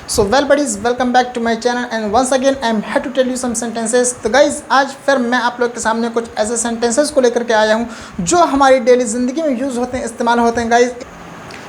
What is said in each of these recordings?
So well buddies, welcome back to my channel and once again I am here to tell you some sentences. तो guys आज फिर मैं आप लोग के सामने कुछ ऐसे सेंटेंसेस को लेकर के आया हूँ जो हमारी डेली ज़िंदगी में यूज़ होते हैं, इस्तेमाल होते हैं। Guys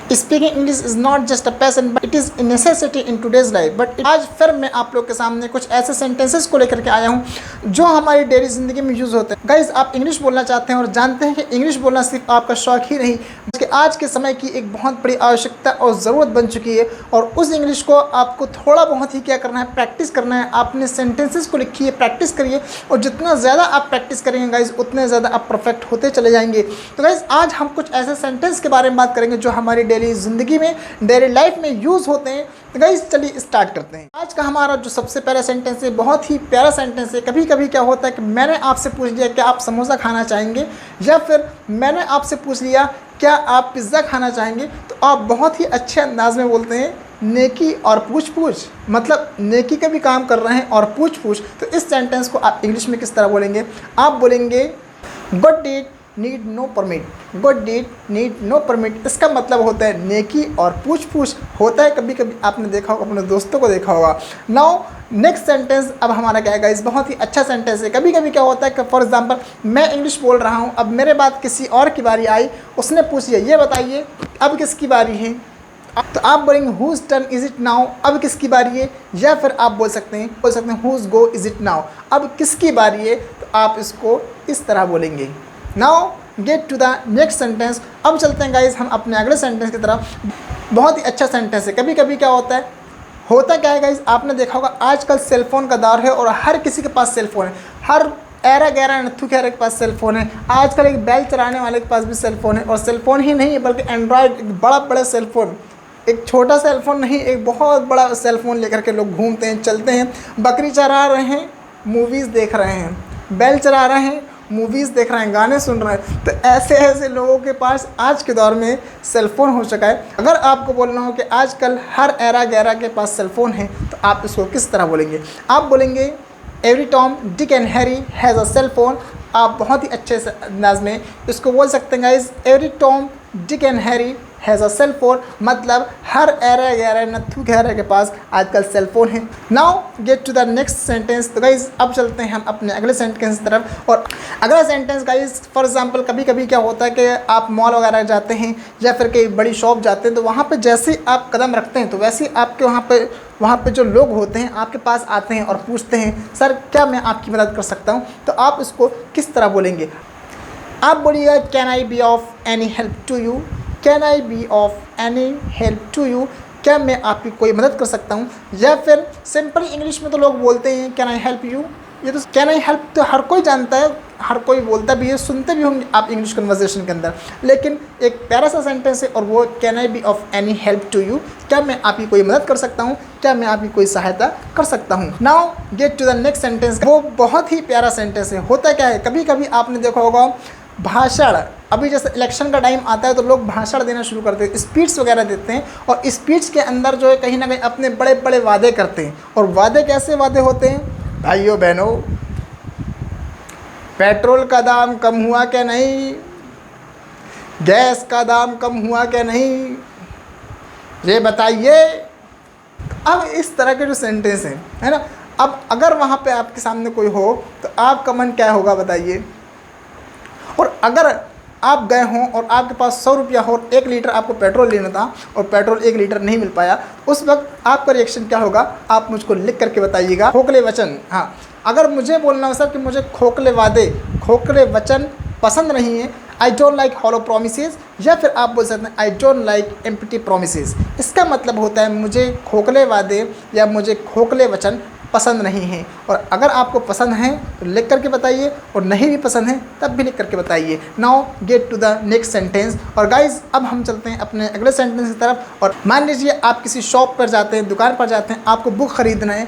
speaking English is not just a passion but it is a necessity in today's life. But आज फिर मैं आप लोग के सामने कुछ ऐसे सेंटेंसेस को लेकर के आया हूँ जो हमारी डेली ज़िंदगी में यूज़ होते हैं। गाइज़ आप इंग्लिश बोलना चाहते हैं और जानते हैं कि इंग्लिश बोलना सिर्फ आपका शौक ही नहीं बल्कि आज के समय की एक बहुत बड़ी आवश्यकता और ज़रूरत बन चुकी है। और उस इंग्लिश को आपको थोड़ा बहुत ही क्या करना है, प्रैक्टिस करना है। आपने सेंटेंसेस को लिखिए, प्रैक्टिस करिए और जितना ज़्यादा आप प्रैक्टिस करेंगे गाइज़ उतने ज़्यादा आप परफेक्ट होते चले जाएंगे। तो गाइज़ आज हम कुछ ऐसे सेंटेंस के बारे में बात करेंगे जो हमारी डेली ज़िंदगी में, डेली लाइफ में यूज़ होते हैं। तो गाइज़ चलिए स्टार्ट करते हैं। आज का हमारा जो सबसे पहला सेंटेंस है बहुत ही प्यारा सेंटेंस है। कभी कभी क्या होता है कि मैंने आपसे पूछ लिया क्या आप समोसा खाना चाहेंगे, या फिर मैंने आपसे पूछ लिया क्या आप पिज़्ज़ा खाना चाहेंगे, तो आप बहुत ही अच्छे अंदाज में बोलते हैं नेकी और पूछ पूछ, मतलब नेकी का भी काम कर रहे हैं और पूछ पूछ। तो इस सेंटेंस को आप इंग्लिश में किस तरह बोलेंगे? आप बोलेंगे good deed need no permit. Good deed need no permit, इसका मतलब होता है नेकी और पूछ पूछ होता है। कभी कभी आपने देखा होगा, अपने दोस्तों को देखा होगा। नाउ नेक्स्ट सेंटेंस अब हमारा क्या है गाइस, बहुत ही अच्छा सेंटेंस है। कभी कभी क्या होता है कि फॉर एग्जांपल मैं इंग्लिश बोल रहा हूँ, अब मेरे बाद किसी और की बारी आई, उसने पूछ लिया ये बताइए अब किसकी बारी है, तो आप बोलेंगे whose turn is it now, अब किसकी बारी है। या फिर आप बोल सकते हैं whose go is it now, अब किसकी बारी है। तो आप इसको इस तरह बोलेंगे। Now get to the next sentence. अब चलते हैं गाइज हम अपने अगले सेंटेंस की तरफ। बहुत ही अच्छा सेंटेंस है। कभी कभी क्या होता क्या है गाइज, आपने देखा होगा आजकल सेलफोन का दौर है और हर किसी के पास सेलफोन है। हर ऐरा गैरा नत्थु खैरा के पास सेलफोन है। आजकल एक बैल चलाने वाले के पास भी सेलफोन है, और सेलफोन ही नहीं बल्कि एंड्रॉयड, एक बड़ा सेलफोन, एक छोटा सेलफोन नहीं, एक बहुत बड़ा सेलफोन लेकर के लोग घूमते हैं, चलते हैं। बकरी चरा रहे हैं, मूवीज़ देख रहे हैं, बैल चला रहे हैं, मूवीज़ देख रहे हैं, गाने सुन रहे हैं। तो ऐसे ऐसे लोगों के पास आज के दौर में सेलफ़ोन हो चुका है। अगर आपको बोलना हो कि आजकल हर ऐरा गैरा के पास सेलफ़ोन है, तो आप इसको किस तरह बोलेंगे? आप बोलेंगे every Tom Dick and Harry has a cellphone. आप बहुत ही अच्छे से अंदाज में इसको बोल सकते हैं guys, every Tom Dick and Harry has a cellphone, मतलब हर ऐरा गैरा नत्थु गैरा के पास आजकल सेलफोन है। Now get to the next sentence. तो गाइज अब चलते हैं हम अपने अगले सेंटेंस की तरफ। और अगला सेंटेंस गाइज फॉर एग्जांपल कभी कभी क्या होता है कि आप मॉल वगैरह जाते हैं या फिर कई बड़ी शॉप जाते हैं, तो वहाँ पे जैसे ही आप कदम रखते हैं तो वैसे ही आपके वहाँ पे जो लोग होते हैं आपके पास आते हैं और पूछते हैं सर क्या मैं आपकी मदद कर सकता हूँ। तो आप इसको किस तरह बोलेंगे? आप बोलिएगा can I be of any help to you. Can I be of any help to you, क्या मैं आपकी कोई मदद कर सकता हूँ। या फिर सिंपल इंग्लिश में तो लोग बोलते हैं कैन आई हेल्प यू। ये तो कैन आई हेल्प तो हर कोई जानता है, हर कोई बोलता भी है, सुनते भी होंगे आप इंग्लिश कन्वर्सेशन के अंदर। लेकिन एक प्यारा सा सेंटेंस है और वो can I be of any help to you, क्या मैं आपकी कोई मदद कर सकता हूँ, क्या मैं आपकी कोई सहायता कर सकता हूँ। Now get to the next sentence. वो बहुत ही प्यारा सेंटेंस है। होता क्या है, कभी कभी आपने देखा होगा भाषण, अभी जैसे इलेक्शन का टाइम आता है तो लोग भाषण देना शुरू करते हैं, स्पीच वगैरह देते हैं, और स्पीच के अंदर जो है कहीं ना कहीं अपने बड़े बड़े वादे करते हैं। और वादे कैसे वादे होते हैं? भाइयों बहनों, पेट्रोल का दाम कम हुआ क्या नहीं, गैस का दाम कम हुआ क्या नहीं, ये बताइए। अब इस तरह के जो सेंटेंस हैं, है ना, अब अगर वहाँ पे आपके सामने कोई हो तो आपका मन क्या होगा बताइए। और अगर आप गए हों और आपके पास 100 रुपया हो और 1 लीटर आपको पेट्रोल लेना था और पेट्रोल 1 लीटर नहीं मिल पाया, उस वक्त आपका रिएक्शन क्या होगा? आप मुझको लिख करके बताइएगा। खोखले वचन, हाँ, अगर मुझे बोलना हो सर कि मुझे खोखले वादे, खोखले वचन पसंद नहीं है, I don't like hollow promises, या फिर आप बोल सकते हैं I don't like empty promises. इसका मतलब होता है मुझे खोखले वादे या मुझे खोखले वचन पसंद नहीं है। और अगर आपको पसंद है तो लिख करके बताइए, और नहीं भी पसंद है तब भी लिख करके बताइए। Now get to the next sentence. और गाइज अब हम चलते हैं अपने अगले सेंटेंस की तरफ। और मान लीजिए आप किसी शॉप पर जाते हैं, दुकान पर जाते हैं, आपको बुक ख़रीदना है,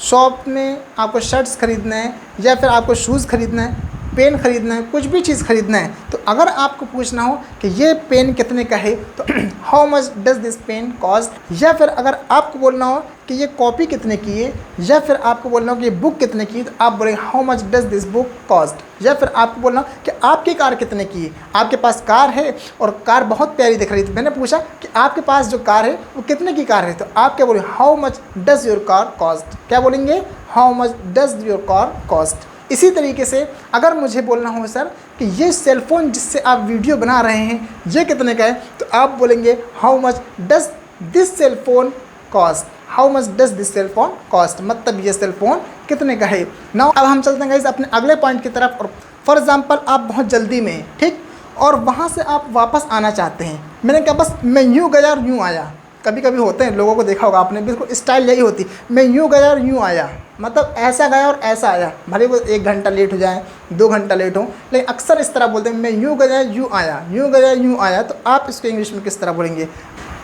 शॉप में आपको शर्ट्स ख़रीदना है या फिर आपको शूज़ ख़रीदना है। पेन ख़रीदना है, कुछ भी चीज़ ख़रीदना है, तो अगर आपको पूछना हो कि ये पेन कितने का है तो how much does this pen cost, या फिर अगर आपको बोलना हो कि ये कॉपी कितने की है, या फिर आपको बोलना हो कि ये बुक कितने की है, तो आप बोलेंगे how much does this book cost. या फिर आपको बोलना हो कि आपकी कार कितने की है, आपके पास कार है और कार बहुत प्यारी दिख रही थी, मैंने पूछा कि आपके पास जो कार है वो कितने की कार है, तो आप क्या बोलेंगे how much does your car cost. क्या बोलेंगे how much does your car cost. इसी तरीके से अगर मुझे बोलना हो सर कि ये सेलफ़ोन जिससे आप वीडियो बना रहे हैं ये कितने का है, तो आप बोलेंगे how much does this cellphone cost, how much does this cellphone cost, मतलब ये सेलफ़ोन कितने का है। नाउ अब हम चलते हैं गाइस अपने अगले पॉइंट की तरफ। और फॉर एग्जांपल आप बहुत जल्दी में हैं, ठीक, और वहाँ से आप वापस आना चाहते हैं। मैंने कहा बस मैं यूँ गया और यूँ आया। कभी कभी होते हैं, लोगों को देखा होगा आपने, बिल्कुल स्टाइल यही होती, मैं यूँ गया और यूँ आया, मतलब ऐसा गया और ऐसा आया, भले वो 1 घंटा लेट हो जाए 2 घंटा लेट हो, लेकिन अक्सर इस तरह बोलते हैं मैं यूँ गया यूँ आया, यूँ गया यूँ आया। तो आप इसको इंग्लिश में किस तरह बोलेंगे,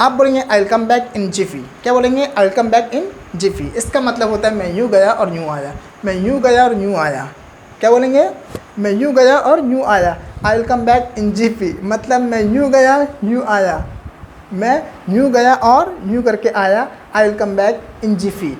आप बोलेंगे I will come back in Zifi. क्या बोलेंगे I will come back in Zifi. इसका मतलब होता है मैं यूँ गया और यूँ आया, मैं यूँ गया और यूँ आया। क्या बोलेंगे, मैं यूँ गया और यूँ आया, I will come back in Zifi, मतलब मैं यूँ गया यूँ आया, मैं यूँ गया और यूँ करके आया, I will come back in Zifi.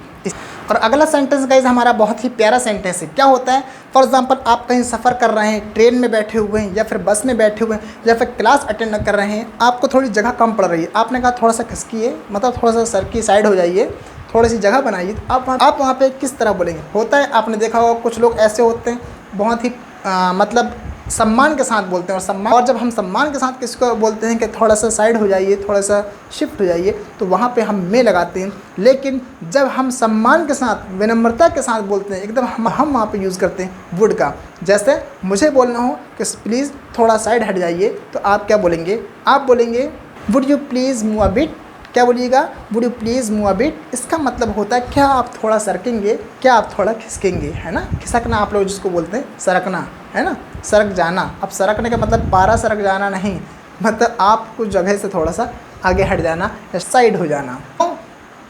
और अगला सेंटेंस गाइज हमारा बहुत ही प्यारा सेंटेंस है। क्या होता है, फॉर एग्जांपल आप कहीं सफ़र कर रहे हैं, ट्रेन में बैठे हुए हैं या फिर बस में बैठे हुए हैं या फिर क्लास अटेंड कर रहे हैं, आपको थोड़ी जगह कम पड़ रही है, आपने कहा थोड़ा सा खिसकिए, मतलब थोड़ा सा सर की साइड हो जाइए, थोड़ी सी जगह बनाइए, तो आप वहाँ पे किस तरह बोलेंगे। होता है, आपने देखा होगा कुछ लोग ऐसे होते हैं बहुत ही मतलब सम्मान के साथ बोलते हैं, और जब हम सम्मान के साथ किसी को बोलते हैं कि थोड़ा सा साइड हो जाइए, थोड़ा सा शिफ्ट हो जाइए, तो वहाँ पे हम में लगाते हैं। लेकिन जब हम सम्मान के साथ विनम्रता के साथ बोलते हैं, एकदम हम वहाँ पे यूज़ करते हैं वुड का। जैसे मुझे बोलना हो कि प्लीज़ थोड़ा साइड हट जाइए, तो आप क्या बोलेंगे, आप बोलेंगे would you please move a bit. क्या बोलिएगा, would you please move a bit. इसका मतलब होता है क्या आप थोड़ा सरकेंगे, क्या आप थोड़ा खिसकेंगे, है ना। खिसकना आप लोग जिसको बोलते हैं, सरकना, है ना, सरक जाना। अब सरकने का मतलब पारा सरक जाना नहीं, मतलब आप कुछ जगह से थोड़ा सा आगे हट जाना या साइड हो जाना। तो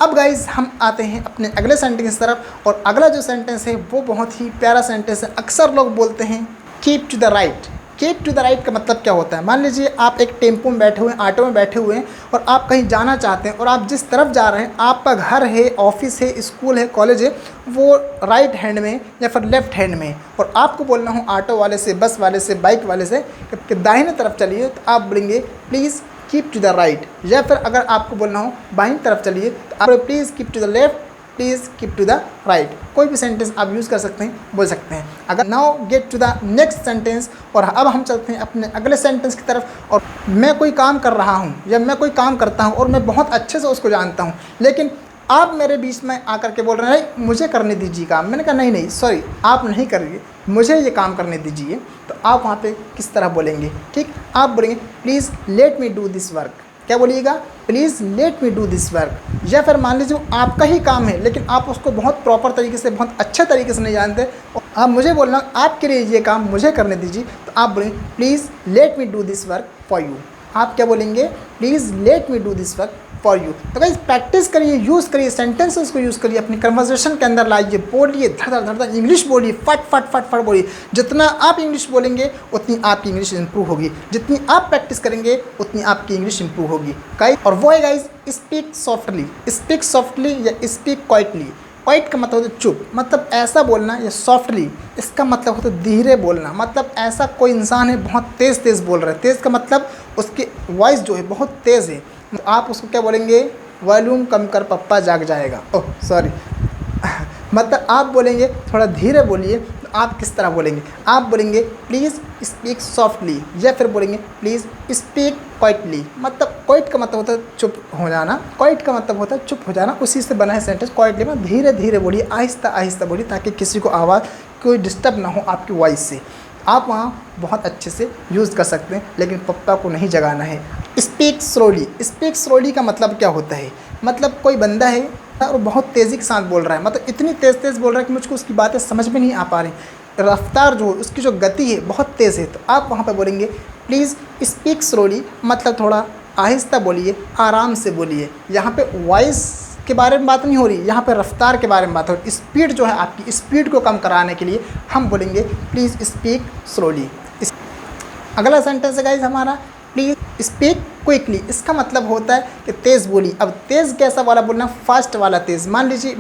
अब गाइज हम आते हैं अपने अगले सेंटेंस की तरफ, और अगला जो सेंटेंस है वो बहुत ही प्यारा सेंटेंस है। अक्सर लोग बोलते हैं keep to the right. Keep to the right का मतलब क्या होता है, मान लीजिए आप एक टेम्पो में बैठे हुए हैं, ऑटो में बैठे हुए हैं, और आप कहीं जाना चाहते हैं, और आप जिस तरफ जा रहे हैं, आपका घर है, ऑफिस है, स्कूल है, कॉलेज है, वो राइट हैंड में या फिर लेफ्ट हैंड में, और आपको बोलना हो ऑटो वाले से, बस वाले से, बाइक वाले से कि दाहिने तरफ चलिए, तो आप बोलेंगे please keep to the right. या फिर अगर आपको बोलना हो बाईं तरफ चलिए, तो आप please keep to the left, please keep to the right. कोई भी सेंटेंस आप यूज़ कर सकते हैं, बोल सकते हैं। अगर now get to the next sentence, और अब हम चलते हैं अपने अगले सेंटेंस की तरफ। और मैं कोई काम कर रहा हूँ या मैं कोई काम करता हूँ और मैं बहुत अच्छे से उसको जानता हूँ, लेकिन आप मेरे बीच में आकर के बोल रहे हैं नहीं मुझे करने दीजिए काम। मैंने कहा नहीं नहीं सॉरी, आप नहीं करिए, मुझे ये काम करने दीजिए। तो आप वहाँ पे किस तरह बोलेंगे, ठीक, आप बोलेंगे please let me do this work. क्या बोलिएगा, please let me do this work. या फिर मान लीजिए आपका ही काम है, लेकिन आप उसको बहुत प्रॉपर तरीके से, बहुत अच्छे तरीके से नहीं जानते, और आप मुझे बोलना आपके लिए ये काम मुझे करने दीजिए, तो आप बोलेंगे please let me do this work for you. आप क्या बोलेंगे, please let me do this work for you. तो गाइस प्रैक्टिस करिए, यूज़ करिए, सेंटेंसेस को यूज़ करिए, अपनी कन्वर्सेशन के अंदर लाइए, बोलिए, धड़ धड़ धड़ इंग्लिश बोलिए, फट फट फट फट बोलिए। जितना आप इंग्लिश बोलेंगे उतनी आपकी इंग्लिश इंप्रूव होगी, जितनी आप प्रैक्टिस करेंगे उतनी आपकी इंग्लिश इंप्रूव होगी गाइस। और वो है गाइस स्पीक सॉफ्टली या स्पीक क्वाइटली। क्वाइट का मतलब होता है चुप, मतलब ऐसा बोलना, या सॉफ्टली इसका मतलब होता है धीरे बोलना, मतलब ऐसा कोई इंसान है बहुत तेज़ तेज़ बोल रहा है। तेज़ का मतलब उसकी वॉइस जो है बहुत तेज़ है, तो आप उसको क्या बोलेंगे, वॉल्यूम कम कर पप्पा जाग जाएगा। ओह सॉरी मतलब आप बोलेंगे थोड़ा धीरे बोलिए, तो आप किस तरह बोलेंगे, आप बोलेंगे प्लीज़ स्पीक सॉफ्टली, या फिर बोलेंगे प्लीज़ स्पीक क्वाइटली। मतलब क्वाइट का मतलब होता है चुप हो जाना, क्वाइट का मतलब होता है चुप हो जाना, उसी से बना है सेंटेंस। क्वाइटली में धीरे धीरे बोलिए, आहिस्ता आहिस्ता बोलिए, ताकि किसी को आवाज़ कोई डिस्टर्ब ना हो आपकी वॉइस से। आप वहाँ बहुत अच्छे से यूज़ कर सकते हैं, लेकिन पप्पा को नहीं जगाना है। स्पीक स्लोली का मतलब क्या होता है, मतलब कोई बंदा है और बहुत तेज़ी के साथ बोल रहा है, मतलब इतनी तेज़ बोल रहा है कि मुझको उसकी बातें समझ में नहीं आ पा रही, रफ्तार जो उसकी जो गति है बहुत तेज़ है। तो आप वहाँ पर बोलेंगे प्लीज़ स्पीक स्लोली, मतलब थोड़ा आहिस्ता बोलिए, आराम से बोलिए। यहाँ पे वॉइस के बारे में बात नहीं हो रही, यहाँ पे रफ्तार के बारे में बात हो रही। स्पीड जो है आपकी स्पीड को कम कराने के लिए हम बोलेंगे प्लीज़ स्पीक स्लोली। अगला सेंटेंस है गाइज हमारा प्लीज़ स्पीक क्विकली। इसका मतलब होता है कि तेज़ बोली। अब तेज़ कैसा वाला बोलना, फास्ट वाला तेज़। मान लीजिए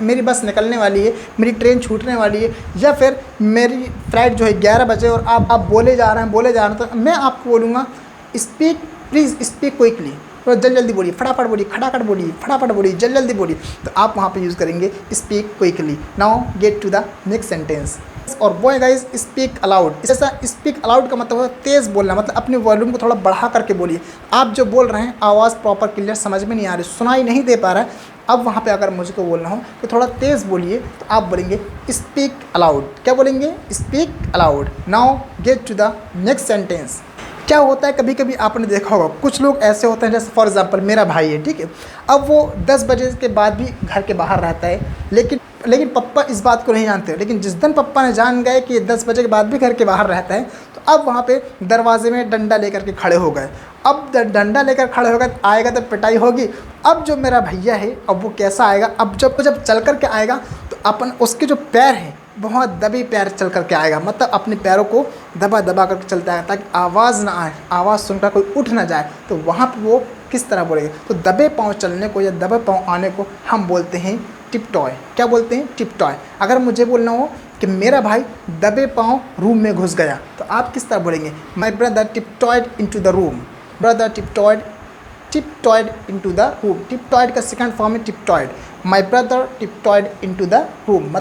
मेरी बस निकलने वाली है, मेरी ट्रेन छूटने वाली है, या फिर मेरी फ्लाइट जो है 11 बजे और आप बोले जा रहे हैं, तो मैं आपको बोलूँगा स्पीक प्लीज़ स्पीक क्विकली। तो जल्दी बोलिए, फटाफट बोलिए, खटाखट बोलिए, फटाफट बोलिए, जल्दी बोलिए। तो आप वहाँ पे यूज़ करेंगे speak quickly. Now get to the next sentence. और वो है गाइज स्पीक अलाउड। जैसा स्पीक अलाउड का मतलब है तेज़ बोलना, मतलब अपने वॉल्यूम को थोड़ा बढ़ा करके बोलिए। आप जो बोल रहे हैं आवाज़ प्रॉपर क्लियर समझ में नहीं आ रही, सुनाई नहीं दे पा रहा है। अब वहाँ पे अगर मुझको बोलना हो तो थोड़ा तेज़ बोलिए, तो आप बोलेंगे स्पीक अलाउड। क्या बोलेंगे? Speak aloud. Now get to the next sentence. क्या होता है, कभी कभी आपने देखा होगा कुछ लोग ऐसे होते हैं, जैसे फॉर एग्जांपल मेरा भाई है, ठीक है। अब वो 10 बजे के बाद भी घर के बाहर रहता है, लेकिन पप्पा इस बात को नहीं जानते। लेकिन जिस दिन पप्पा ने जान गए कि 10 बजे के बाद भी घर के बाहर रहता है, तो अब वहाँ पे दरवाजे में डंडा लेकर के खड़े हो गए। अब डंडा लेकर खड़े हो गए, आएगा तो पिटाई होगी। अब जो मेरा भैया है, अब वो कैसा आएगा, अब जब चल कर के आएगा तो अपन उसके जो पैर हैं बहुत दबे पैर चल करके आएगा, मतलब अपने पैरों को दबा दबा करके चलता है ताकि आवाज़ ना आए, आवाज़ सुनकर कोई उठ ना जाए। तो वहाँ पे वो किस तरह बोलेगा? तो दबे पाँव चलने को या दबे पाँव आने को हम बोलते हैं टिप टॉय। क्या बोलते हैं? Tip toy. अगर मुझे बोलना हो कि मेरा भाई दबे पाँव रूम में घुस गया, तो आप किस तरह बोलेंगे? My brother tiptoed into the room. Brother tiptoed into the room. Tiptoed का सेकंड फॉर्म है tiptoed. My brother tiptoed into the room.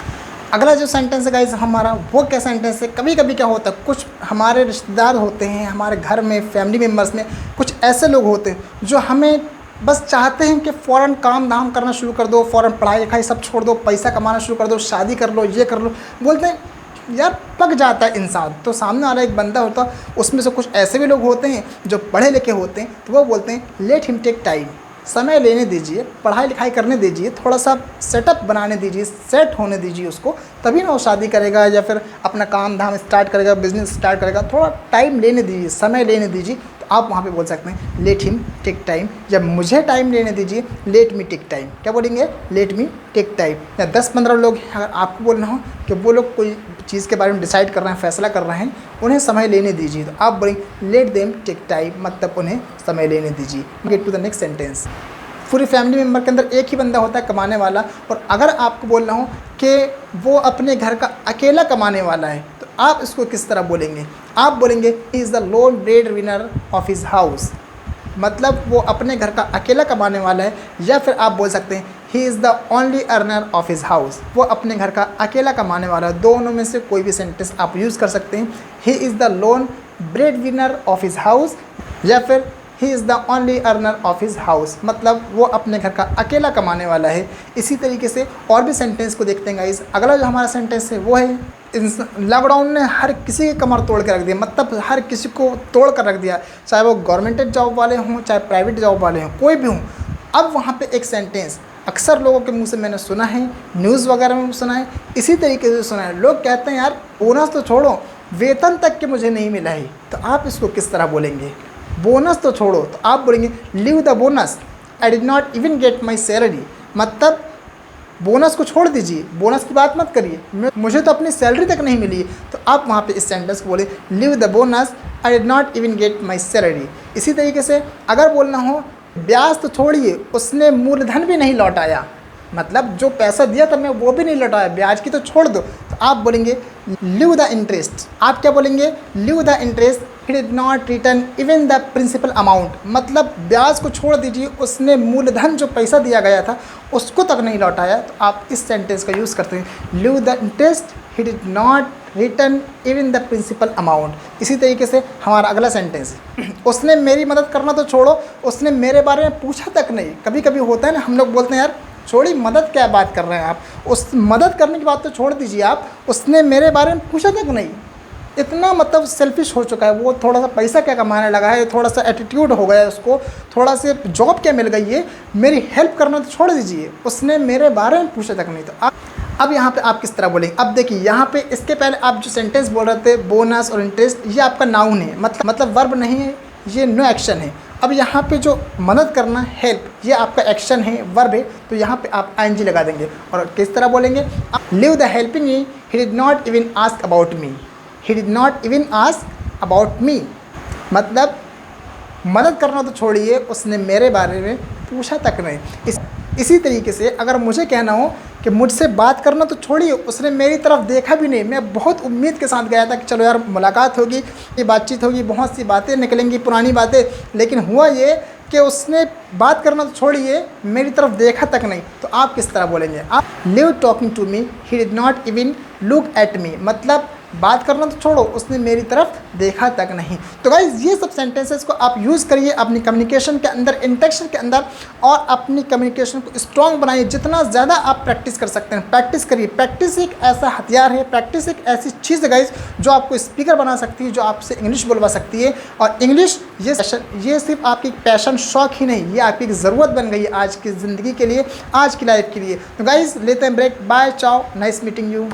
अगला जो सेंटेंस है गाइस हमारा, वो क्या सेंटेंस है? कभी कभी क्या होता है, कुछ हमारे रिश्तेदार होते हैं, हमारे घर में फैमिली मेम्बर्स में कुछ ऐसे लोग होते हैं जो हमें बस चाहते हैं कि फ़ौरन काम धाम करना शुरू कर दो, फ़ौरन पढ़ाई लिखाई सब छोड़ दो, पैसा कमाना शुरू कर दो, शादी कर लो, ये कर लो। बोलते हैं यार पक जाता है इंसान। तो सामने वाला एक बंदा होता, उसमें से कुछ ऐसे भी लोग होते हैं जो पढ़े लिखे होते हैं, तो वो बोलते हैं लेट हिम टेक टाइम, समय लेने दीजिए, पढ़ाई लिखाई करने दीजिए, थोड़ा सा सेटअप बनाने दीजिए, सेट होने दीजिए उसको, तभी ना वो शादी करेगा या फिर अपना काम धाम स्टार्ट करेगा, बिजनेस स्टार्ट करेगा। थोड़ा टाइम लेने दीजिए, समय लेने दीजिए। तो आप वहाँ पे बोल सकते हैं लेट हिम टेक टाइम, या मुझे टाइम लेने दीजिए, लेट मी टेक टाइम। क्या बोलेंगे? Let me take time. या 10-15 लोग अगर आपको बोलना हो कि वो लोग कोई चीज़ के बारे में डिसाइड कर रहे हैं, फैसला कर रहे हैं, उन्हें समय लेने दीजिए, तो आप बोलेंगे लेट देम टेक टाइम, मतलब उन्हें समय लेने दीजिए। Get to the next sentence. पूरी फैमिली मेम्बर के अंदर एक ही बंदा होता है कमाने वाला, और अगर आपको बोलना हो कि वो अपने घर का अकेला कमाने वाला है, तो आप इसको किस तरह बोलेंगे? आप बोलेंगे he is the loan bread winner of his house, मतलब वो अपने घर का अकेला कमाने वाला है। या फिर आप बोल सकते हैं he is the only earner of his house, वो अपने घर का अकेला कमाने वाला है। दोनों में से कोई भी सेंटेंस आप यूज़ कर सकते हैं। He is the loan bread winner of his house, या फिर he is the only earner of his house, मतलब वो अपने घर का अकेला कमाने वाला है। इसी तरीके से और भी सेंटेंस को देखते हैं गाइस। अगला जो हमारा सेंटेंस है वो है लॉकडाउन ने हर किसी की कमर तोड़ के रख दिया, मतलब हर किसी को तोड़ कर रख दिया, चाहे वो गवर्नमेंट जॉब वाले हों, चाहे प्राइवेट जॉब वाले हों, कोई भी हों। अब वहाँ पे एक सेंटेंस अक्सर लोगों के मुंह से मैंने सुना है, न्यूज़ वगैरह में सुना है, इसी तरीके से सुना है। लोग कहते हैं यार बोनस तो छोड़ो, वेतन तक के मुझे नहीं मिला है। तो आप इसको किस तरह बोलेंगे? बोनस तो छोड़ो, तो आप बोलेंगे leave the bonus, I did not even get my salary, मतलब बोनस को छोड़ दीजिए, बोनस की बात मत करिए, मुझे तो अपनी सैलरी तक नहीं मिली है। तो आप वहाँ पे इस सेंटेंस को बोले leave the bonus, I did not even get my salary. इसी तरीके से अगर बोलना हो ब्याज तो छोड़िए, उसने मूलधन भी नहीं लौटाया, मतलब जो पैसा दिया था मैं वो भी नहीं लौटाया, ब्याज की तो छोड़ दो। तो आप बोलेंगे लीव द इंटरेस्ट। आप क्या बोलेंगे? Leave the interest, he did not return even the principal amount, मतलब ब्याज को छोड़ दीजिए, उसने मूलधन जो पैसा दिया गया था उसको तक नहीं लौटाया। तो आप इस सेंटेंस का यूज़ करते हैं leave the interest, he did not return even the principal amount. इसी तरीके से हमारा अगला सेंटेंस उसने मेरी मदद करना तो छोड़ो, उसने मेरे बारे में पूछा तक नहीं। कभी कभी होता है ना, हम लोग बोलते हैं यार छोड़ी मदद क्या बात कर रहे हैं आप, उस मदद करने की बात तो छोड़ दीजिए आप, उसने मेरे बारे में पूछा तक नहीं। इतना मतलब सेल्फिश हो चुका है वो, थोड़ा सा पैसा क्या कमाने लगा है, थोड़ा सा एटीट्यूड हो गया है उसको, थोड़ा से जॉब क्या मिल गई है, मेरी हेल्प करना तो छोड़ दीजिए, उसने मेरे बारे में पूछा तक नहीं। तो अब यहाँ पे आप किस तरह बोलेंगे? अब देखिए यहाँ पे इसके पहले आप जो सेंटेंस बोल रहे थे बोनस और इंटरेस्ट, ये आपका नाउन है, मतलब वर्ब नहीं है, ये नो एक्शन है। अब यहाँ पे जो मदद करना हेल्प, ये आपका एक्शन है, वर्ब है, तो यहाँ पे आप ing लगा देंगे। और किस तरह बोलेंगे, live the helping me, he did not even ask about me, he did not even ask about me, मतलब मदद करना तो छोड़िए, उसने मेरे बारे में पूछा तक नहीं। इसी तरीके से अगर मुझे कहना हो कि मुझसे बात करना तो छोड़िए, उसने मेरी तरफ देखा भी नहीं, मैं बहुत उम्मीद के साथ गया था कि चलो यार मुलाकात होगी, ये बातचीत होगी, बहुत सी बातें निकलेंगी, पुरानी बातें, लेकिन हुआ ये कि उसने बात करना तो छोड़िए, मेरी तरफ देखा तक नहीं। तो आप किस तरह बोलेंगे, आप leave talking to me, he did not even look at me, मतलब बात करना तो छोड़ो, उसने मेरी तरफ देखा तक नहीं। तो गाइज ये सब सेंटेंसेस को आप यूज़ करिए अपनी कम्युनिकेशन के अंदर, इंटरेक्शन के अंदर, और अपनी कम्युनिकेशन को स्ट्रॉन्ग बनाइए। जितना ज़्यादा आप प्रैक्टिस कर सकते हैं प्रैक्टिस करिए। प्रैक्टिस एक ऐसा हथियार है, प्रैक्टिस एक ऐसी चीज़ है गाइज जो आपको स्पीकर बना सकती है, जो आपसे इंग्लिश बोलवा सकती है। और इंग्लिश ये सिर्फ आपकी पैशन, शौक ही नहीं, ये आपकी एक ज़रूरत बन गई है आज की ज़िंदगी के लिए, आज की लाइफ के लिए। तो गाइज लेते हैं ब्रेक, बाय, चाओ, नाइस मीटिंग यू।